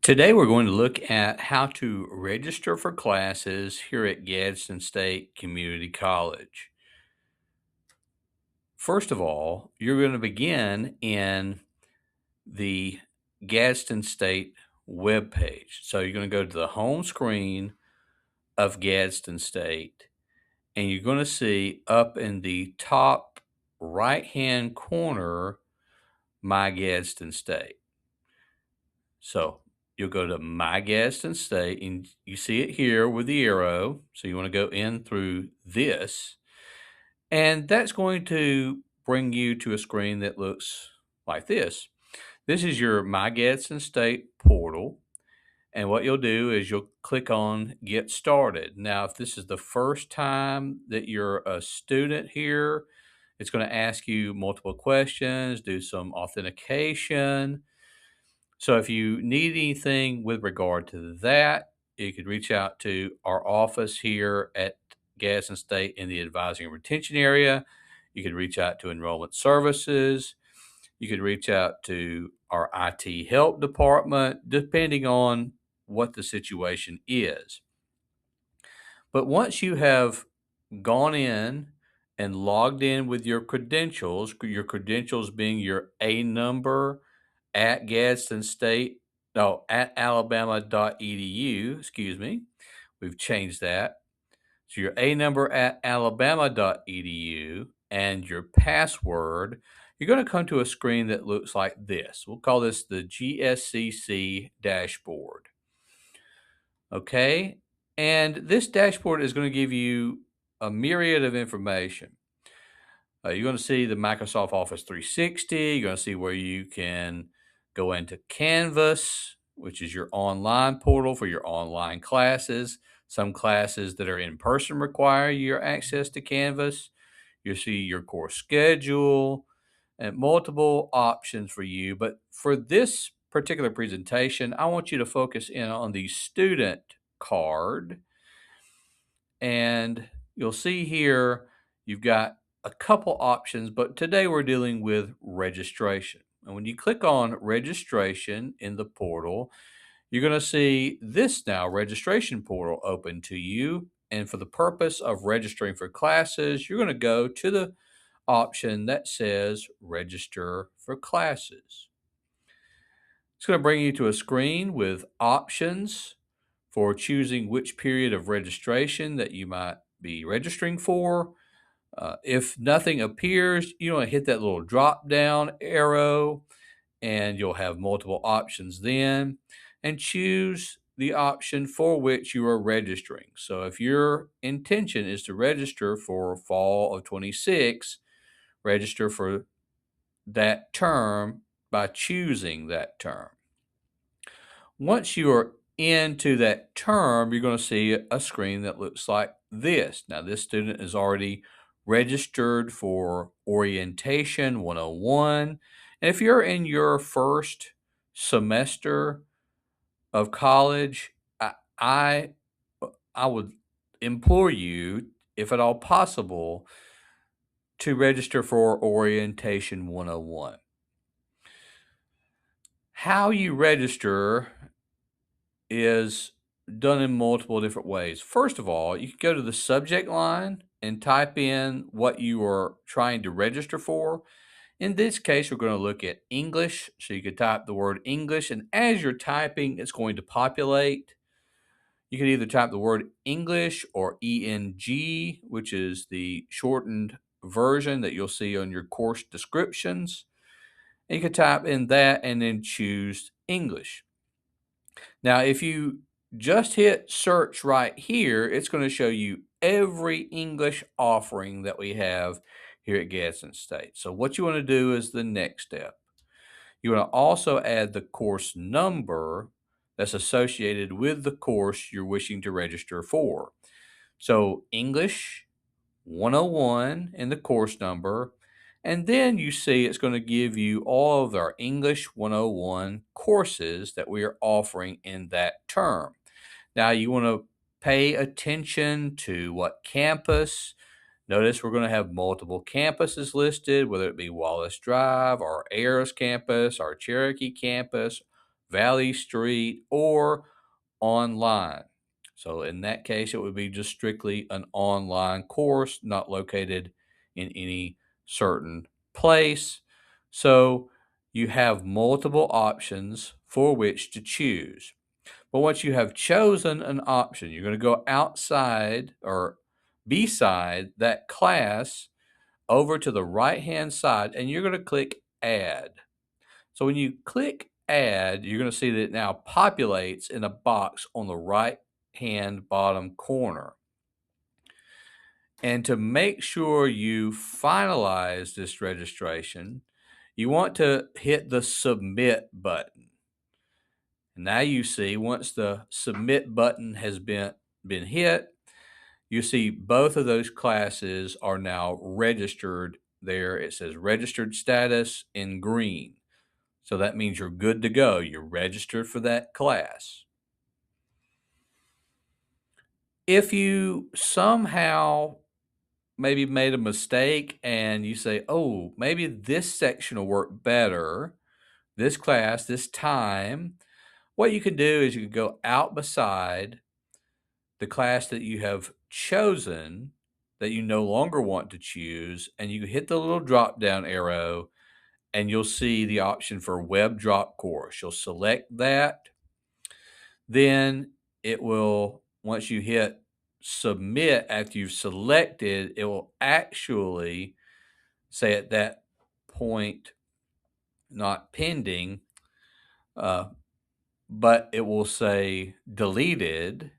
Today, we're going to look at how to register for classes here at Gadsden State Community College. First of all, you're going to begin in the Gadsden State webpage. So you're going to go to the home screen of Gadsden State, and you're going to see up in the top right-hand corner, My Gadsden State. So you'll go to My Gadsden State, and you see it here with the arrow. So you want to go in through this, and that's going to bring you to a screen that looks like this. This is your My Gadsden State portal, and what you'll do is you'll click on Get Started. Now, if this is the first time that you're a student here, it's going to ask you multiple questions, do some authentication. So if you need anything with regard to that, you could reach out to our office here at Gadsden State in the advising and retention area. You could reach out to enrollment services. You could reach out to our IT help department, depending on what the situation is. But once you have gone in and logged in with your credentials being your A number at Gadsden State, no, at alabama.edu, excuse me. We've changed that. So your A number at alabama.edu and your password, you're going to come to a screen that looks like this. We'll call this the GSCC dashboard. Okay, and this dashboard is going to give you a myriad of information. You're going to see the Microsoft Office 360. You're going to see where you can go into Canvas, which is your online portal for your online classes. Some classes that are in person require your access to Canvas. You'll see your course schedule and multiple options for you. But for this particular presentation, I want you to focus in on the student card. And you'll see here you've got a couple options, but today we're dealing with registration. And when you click on registration in the portal, you're going to see this now registration portal open to you. And for the purpose of registering for classes, you're going to go to the option that says register for classes. It's going to bring you to a screen with options for choosing which period of registration that you might be registering for. If nothing appears, you want to hit that little drop down arrow and you'll have multiple options then, and choose the option for which you are registering. So if your intention is to register for fall of 26, register for that term by choosing that term. Once you are into that term, you're going to see a screen that looks like this. Now, this student is already registered for Orientation 101. And if you're in your first semester of college, I would implore you, if at all possible, to register for Orientation 101. How you register is done in multiple different ways. First of all, you can go to the subject line and type in what you are trying to register for. In this case, we're going to look at English. So you could type the word English, and as you're typing, it's going to populate. You can either type the word English or ENG, which is the shortened version that you'll see on your course descriptions. And you can type in that and then choose English. Now, if you just hit search right here, it's going to show you every English offering that we have here at Gadsden State. So what you want to do is the next step. You want to also add the course number that's associated with the course you're wishing to register for. So English 101 in the course number, and then you see it's going to give you all of our English 101 courses that we are offering in that term. Now you want to pay attention to what campus. Notice we're going to have multiple campuses listed, whether it be Wallace Drive, our Ayers campus, our Cherokee campus, Valley Street, or online. So in that case, it would be just strictly an online course, not located in any certain place. So you have multiple options for which to choose. But once you have chosen an option, you're going to go outside or beside that class over to the right-hand side, and you're going to click Add. So when you click Add, you're going to see that it now populates in a box on the right-hand bottom corner. And to make sure you finalize this registration, you want to hit the Submit button. Now you see, once the Submit button has been hit, you see both of those classes are now registered there. It says registered status in green. So that means you're good to go. You're registered for that class. If you somehow maybe made a mistake and you say, oh, maybe this section will work better, this class, this time, what you can do is you can go out beside the class that you have chosen that you no longer want to choose, and you hit the little drop down arrow and you'll see the option for web drop course. You'll select that. Then it will, once you hit submit after you've selected, it will actually say at that point, not pending, but it will say deleted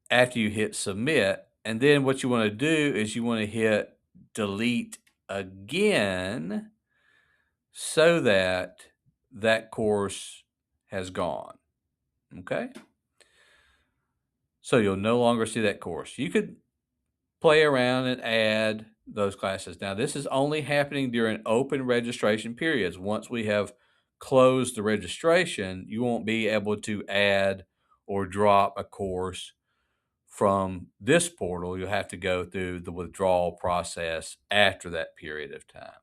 after you hit submit. And then what you want to do is you want to hit delete again so that that course has gone. Okay? So you'll no longer see that course. You could play around and add those classes. Now, this is only happening during open registration periods. Once we have closed the registration, you won't be able to add or drop a course from this portal. You'll have to go through the withdrawal process after that period of time.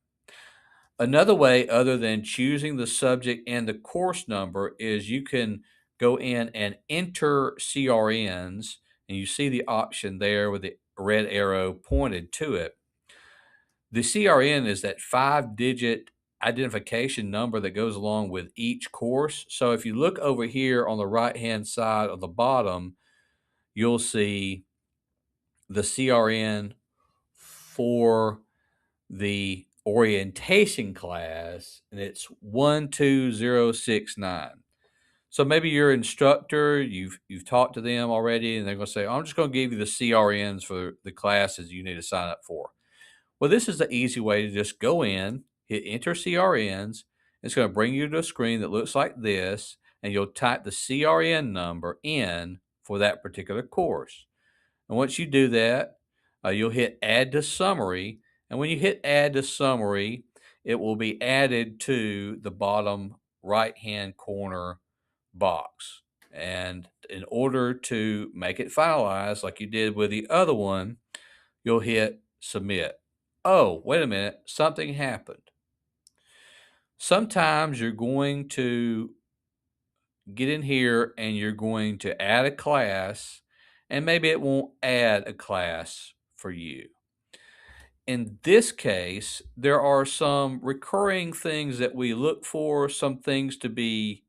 Another way, other than choosing the subject and the course number, is you can go in and enter CRNs, and you see the option there with the red arrow pointed to it. The CRN is that 5-digit identification number that goes along with each course. So if you look over here on the right-hand side of the bottom, you'll see the CRN for the orientation class, and it's 12069. So maybe your instructor, you've talked to them already, and they're going to say, I'm just going to give you the CRNs for the classes you need to sign up for. Well, this is the easy way to just go in, hit enter CRNs. It's going to bring you to a screen that looks like this, and you'll type the CRN number in for that particular course. And once you do that, you'll hit add to summary. And when you hit add to summary, it will be added to the bottom right-hand corner box. And in order to make it finalized, like you did with the other one, you'll hit submit. Oh, wait a minute, something happened. Sometimes you're going to get in here and you're going to add a class, and maybe it won't add a class for you. In this case, there are some recurring things that we look for, some things to be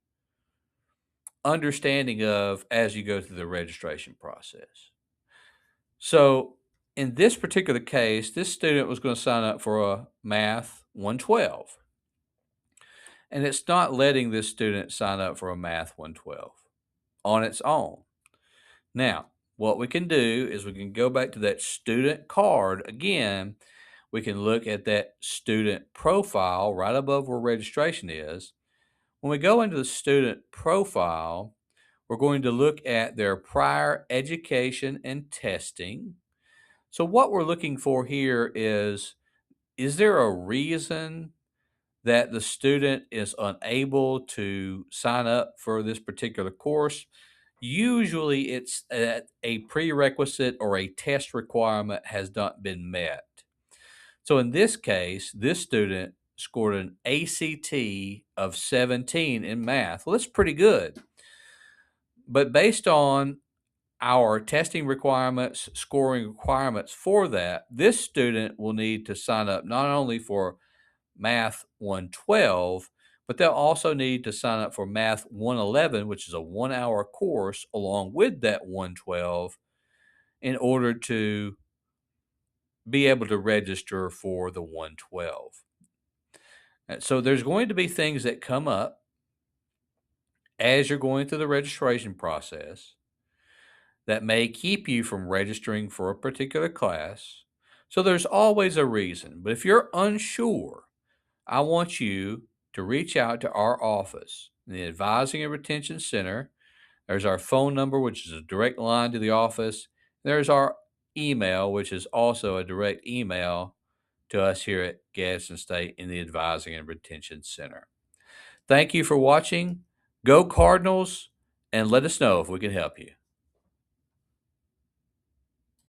understanding of as you go through the registration process. So in this particular case, this student was going to sign up for a Math 112. And it's not letting this student sign up for a Math 112 on its own. Now, what we can do is we can go back to that student card again. We can look at that student profile right above where registration is. When we go into the student profile, we're going to look at their prior education and testing. So what we're looking for here is there a reason that the student is unable to sign up for this particular course? Usually it's that a prerequisite or a test requirement has not been met. So in this case, this student scored an ACT of 17 in math. Well, that's pretty good. But based on our testing requirements, scoring requirements for that, this student will need to sign up not only for Math 112, but they'll also need to sign up for Math 111, which is a 1-hour course along with that 112 in order to be able to register for the 112. So there's going to be things that come up as you're going through the registration process that may keep you from registering for a particular class. So there's always a reason. But if you're unsure, I want you to reach out to our office, the Advising and Retention Center. There's our phone number, which is a direct line to the office. There's our email, which is also a direct email to us here at Gadsden State in the Advising and Retention Center. Thank you for watching. Go Cardinals, and let us know if we can help you.